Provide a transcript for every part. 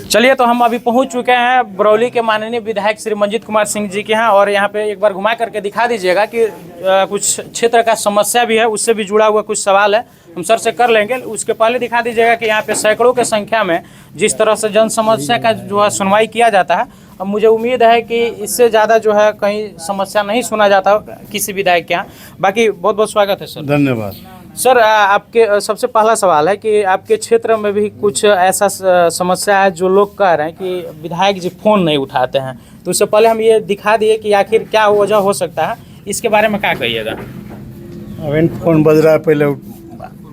चलिए, तो हम अभी पहुंच चुके हैं बरौली के माननीय विधायक श्री मंजीत कुमार सिंह जी के यहाँ, और यहाँ पे एक बार घुमा करके दिखा दीजिएगा कि कुछ क्षेत्र का समस्या भी है, उससे भी जुड़ा हुआ कुछ सवाल है, हम सर से कर लेंगे। उसके पहले दिखा दीजिएगा कि यहाँ पे सैकड़ों की संख्या में जिस तरह से जन समस्या का जो है सुनवाई किया जाता है, अब मुझे उम्मीद है कि इससे ज़्यादा जो है कहीं समस्या नहीं सुना जाता किसी विधायक के यहाँ। बाकी बहुत बहुत स्वागत है सर। धन्यवाद सर। आपके सबसे पहला सवाल है कि आपके क्षेत्र में भी कुछ ऐसा समस्या है जो लोग कह रहे हैं कि विधायक जी फ़ोन नहीं उठाते हैं, तो उससे पहले हम ये दिखा दिए कि आखिर क्या वजह हो सकता है, इसके बारे में क्या कहिएगा। अभी फ़ोन बज रहा है, पहले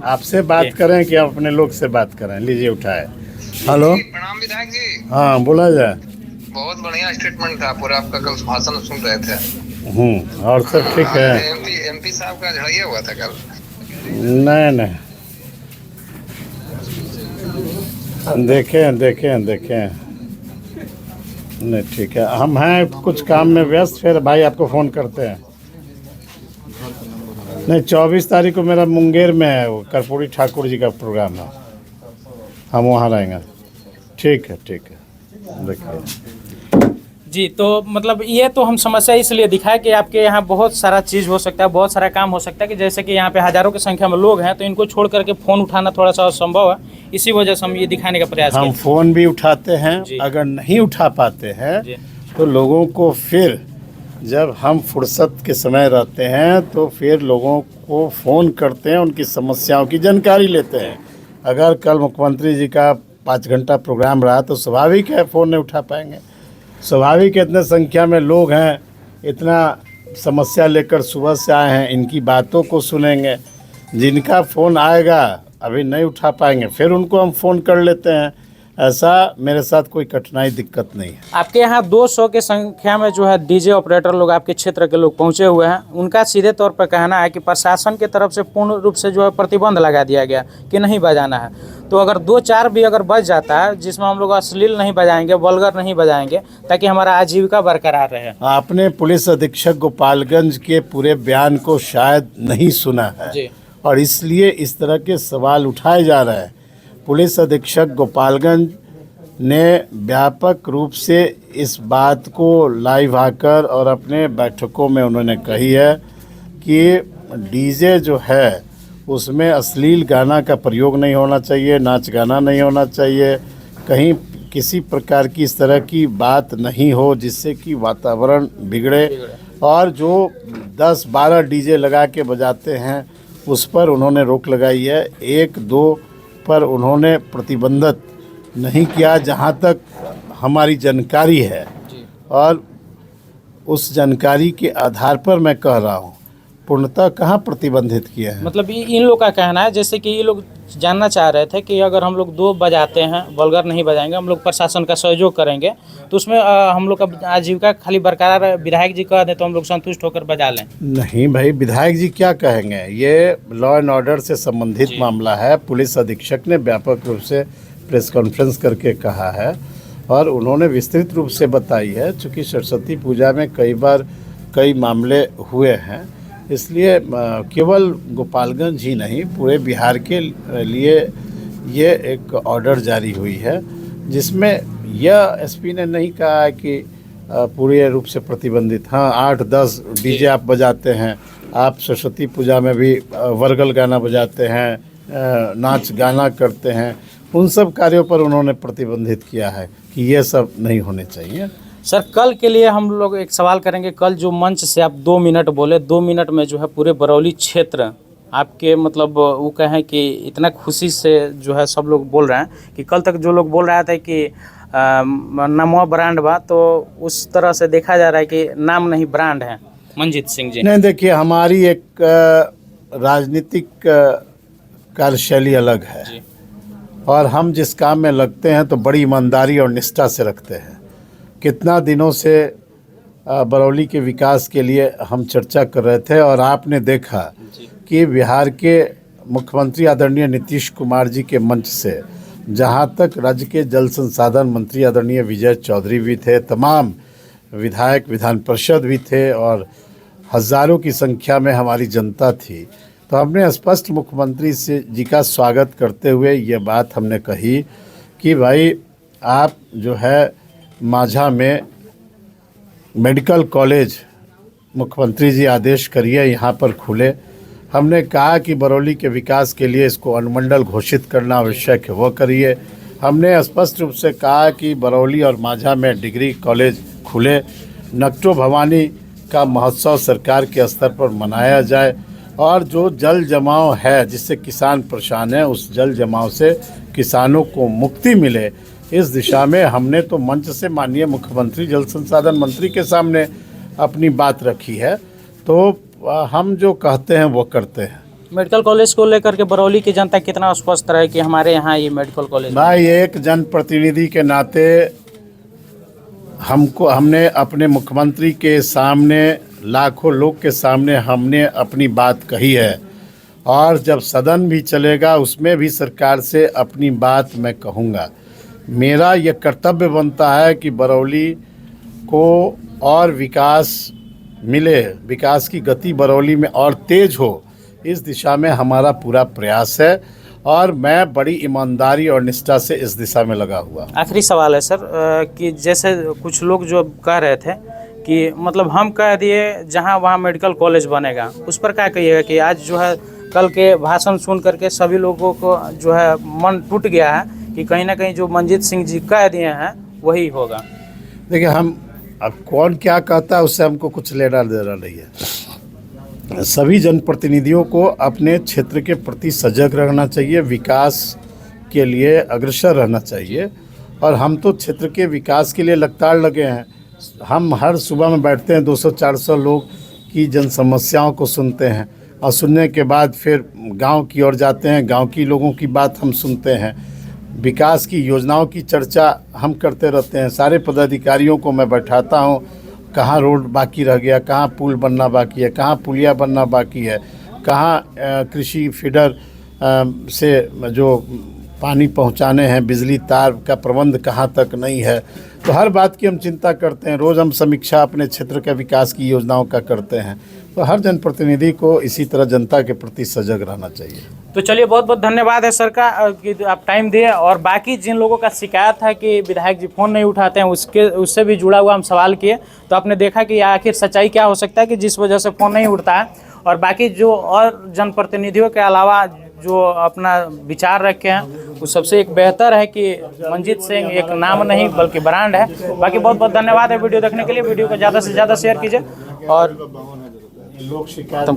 आपसे बात करें कि आप अपने लोग से बात करें। लीजिए उठाए। हेलो, प्रणाम विधायक जी। हाँ बोला जाए। बहुत बढ़िया स्टेटमेंट था पूरा आपका, कल भाषण सुन रहे थे। और सब ठीक है। एमपी साहब का झड़िया हुआ था कल। नहीं, देखें नहीं, ठीक है, हम हैं कुछ काम में व्यस्त, फिर भाई आपको फ़ोन करते हैं। नहीं, 24 तारीख को मेरा मुंगेर में है, वो कर्पूरी ठाकुर जी का प्रोग्राम है, हम वहाँ रहेंगे। ठीक है, देखिए जी, तो मतलब ये तो हम समस्या इसलिए दिखाए कि आपके यहाँ बहुत सारा चीज़ हो सकता है, बहुत सारा काम हो सकता है, कि जैसे कि यहाँ पे हज़ारों की संख्या में लोग हैं, तो इनको छोड़ करके फ़ोन उठाना थोड़ा सा असंभव है, इसी वजह से हम ये दिखाने का प्रयास हम फ़ोन भी उठाते हैं, अगर नहीं उठा पाते हैं तो लोगों को फिर जब हम फुर्सत के समय रहते हैं तो फिर लोगों को फ़ोन करते हैं, उनकी समस्याओं की जानकारी लेते हैं। अगर कल मुख्यमंत्री जी का 5 घंटा प्रोग्राम रहा तो स्वाभाविक है फ़ोन नहीं उठा पाएंगे। स्वाभाविक है, इतने संख्या में लोग हैं, इतना समस्या लेकर सुबह से आए हैं, इनकी बातों को सुनेंगे। जिनका फ़ोन आएगा अभी नहीं उठा पाएंगे, फिर उनको हम फ़ोन कर लेते हैं। ऐसा मेरे साथ कोई कठिनाई दिक्कत नहीं है। आपके यहाँ 200 की संख्या में जो है डीजे ऑपरेटर लोग आपके क्षेत्र के लोग पहुँचे हुए हैं, उनका सीधे तौर पर कहना है कि प्रशासन की तरफ से पूर्ण रूप से जो है प्रतिबंध लगा दिया गया कि नहीं बजाना है। तो अगर 2-4 भी अगर बज जाता है, जिसमें हम लोग अश्लील नहीं बजाएंगे, वल्गर नहीं बजाएंगे, ताकि हमारा आजीविका बरकरार रहे। आपने पुलिस अधीक्षक गोपालगंज के पूरे बयान को शायद नहीं सुना है जी, और इसलिए इस तरह के सवाल उठाए जा रहे हैं। पुलिस अधीक्षक गोपालगंज ने व्यापक रूप से इस बात को लाइव आकर और अपने बैठकों में उन्होंने कही है कि डीजे जो है उसमें अश्लील गाना का प्रयोग नहीं होना चाहिए, नाच गाना नहीं होना चाहिए, कहीं किसी प्रकार की इस तरह की बात नहीं हो जिससे कि वातावरण बिगड़े। और जो 10-12 डीजे लगा के बजाते हैं उस पर उन्होंने रोक लगाई है। 1-2 पर उन्होंने प्रतिबंधित नहीं किया, जहां तक हमारी जानकारी है, और उस जानकारी के आधार पर मैं कह रहा हूं, पूर्णतः कहाँ प्रतिबंधित किया है। मतलब इन लोग का कहना है, जैसे कि ये लोग जानना चाह रहे थे कि अगर हम लोग 2 बजाते हैं, वल्गर नहीं बजाएंगे, हम लोग प्रशासन का सहयोग करेंगे, तो उसमें हम लोग का आजीविका खाली बरकरार, विधायक जी कह दें तो हम लोग संतुष्ट होकर बजा लें। नहीं भाई, विधायक जी क्या कहेंगे, ये लॉ एंड ऑर्डर से संबंधित मामला है। पुलिस अधीक्षक ने व्यापक रूप से प्रेस कॉन्फ्रेंस करके कहा है और उन्होंने विस्तृत रूप से बताई है। चूँकि सरस्वती पूजा में कई मामले हुए हैं, इसलिए केवल गोपालगंज ही नहीं पूरे बिहार के लिए ये एक ऑर्डर जारी हुई है, जिसमें यह एसपी ने नहीं कहा है कि पूरे रूप से प्रतिबंधित। हाँ, 8-10 डीजे आप बजाते हैं, आप सरस्वती पूजा में भी वर्गल गाना बजाते हैं, नाच गाना करते हैं, उन सब कार्यों पर उन्होंने प्रतिबंधित किया है कि ये सब नहीं होने चाहिए। सर, कल के लिए हम लोग एक सवाल करेंगे। कल जो मंच से आप 2 मिनट बोले, 2 मिनट में जो है पूरे बरौली क्षेत्र आपके मतलब वो कहें कि इतना खुशी से जो है सब लोग बोल रहे हैं कि कल तक जो लोग बोल रहा था कि नामवा ब्रांड बा, तो उस तरह से देखा जा रहा है कि नाम नहीं ब्रांड है मंजीत सिंह जी। नहीं, देखिए, हमारी एक राजनीतिक कार्यशैली अलग है और हम जिस काम में लगते हैं तो बड़ी ईमानदारी और निष्ठा से रखते हैं। कितना दिनों से बरौली के विकास के लिए हम चर्चा कर रहे थे और आपने देखा कि बिहार के मुख्यमंत्री आदरणीय नीतीश कुमार जी के मंच से जहां तक राज्य के जल संसाधन मंत्री आदरणीय विजय चौधरी भी थे, तमाम विधायक विधान परिषद भी थे और हज़ारों की संख्या में हमारी जनता थी, तो हमने स्पष्ट मुख्यमंत्री जी का स्वागत करते हुए ये बात हमने कही कि भाई आप जो है माझा में मेडिकल कॉलेज मुख्यमंत्री जी आदेश करिए यहाँ पर खुले। हमने कहा कि बरौली के विकास के लिए इसको अनुमंडल घोषित करना आवश्यक है, वो करिए। हमने स्पष्ट रूप से कहा कि बरौली और माझा में डिग्री कॉलेज खुले। नकटो भवानी का महोत्सव सरकार के स्तर पर मनाया जाए और जो जल जमाव है जिससे किसान परेशान है, उस जल जमाव से किसानों को मुक्ति मिले, इस दिशा में हमने तो मंच से माननीय मुख्यमंत्री जल संसाधन मंत्री के सामने अपनी बात रखी है। तो हम जो कहते हैं वो करते हैं। मेडिकल कॉलेज को लेकर के बरौली की जनता कितना आश्वस्त रहे कि हमारे यहाँ ये मेडिकल कॉलेज? भाई, एक जनप्रतिनिधि के नाते हमने अपने मुख्यमंत्री के सामने, लाखों लोग के सामने हमने अपनी बात कही है और जब सदन भी चलेगा उसमें भी सरकार से अपनी बात मैं कहूँगा। मेरा यह कर्तव्य बनता है कि बरौली को और विकास मिले, विकास की गति बरौली में और तेज हो, इस दिशा में हमारा पूरा प्रयास है और मैं बड़ी ईमानदारी और निष्ठा से इस दिशा में लगा हुआ। आखिरी सवाल है सर कि जैसे कुछ लोग जो कह रहे थे कि मतलब हम कह दिए जहां वहां मेडिकल कॉलेज बनेगा, उस पर क्या कहिएगा कि आज जो है कल के भाषण सुन करके सभी लोगों को जो है मन टूट गया है कि कहीं ना कहीं जो मंजीत सिंह जी कह दिए हैं वही होगा? देखिए, हम अब कौन क्या कहता है उससे हमको कुछ लेना देना नहीं है। सभी जनप्रतिनिधियों को अपने क्षेत्र के प्रति सजग रहना चाहिए, विकास के लिए अग्रसर रहना चाहिए और हम तो क्षेत्र के विकास के लिए लगातार लगे हैं। हम हर सुबह में बैठते हैं, 200-400 लोग की जन समस्याओं को सुनते हैं और सुनने के बाद फिर गांव की ओर जाते हैं, गांव की लोगों की बात हम सुनते हैं, विकास की योजनाओं की चर्चा हम करते रहते हैं। सारे पदाधिकारियों को मैं बैठाता हूं, कहाँ रोड बाकी रह गया, कहाँ पुल बनना बाकी है, कहाँ पुलिया बनना बाकी है, कहाँ कृषि फीडर से जो पानी पहुंचाने हैं, बिजली तार का प्रबंध कहाँ तक नहीं है। तो हर बात की हम चिंता करते हैं। रोज़ हम समीक्षा अपने क्षेत्र के विकास की योजनाओं का करते हैं। तो हर जनप्रतिनिधि को इसी तरह जनता के प्रति सजग रहना चाहिए। तो चलिए, बहुत बहुत धन्यवाद है सर का कि आप टाइम दिए। और बाकी जिन लोगों का शिकायत है कि विधायक जी फ़ोन नहीं उठाते हैं, उससे भी जुड़ा हुआ हम सवाल किए, तो आपने देखा कि आखिर सच्चाई क्या हो सकता है कि जिस वजह से फ़ोन नहीं उठता है। और बाकी जो और जनप्रतिनिधियों के अलावा जो अपना विचार रखे हैं, वो सबसे एक बेहतर है कि मंजीत सिंह एक नाम नहीं बल्कि ब्रांड है। बाकी बहुत बहुत धन्यवाद है वीडियो देखने के लिए। वीडियो को ज़्यादा से ज़्यादा शेयर कीजिए और लोग शिकायत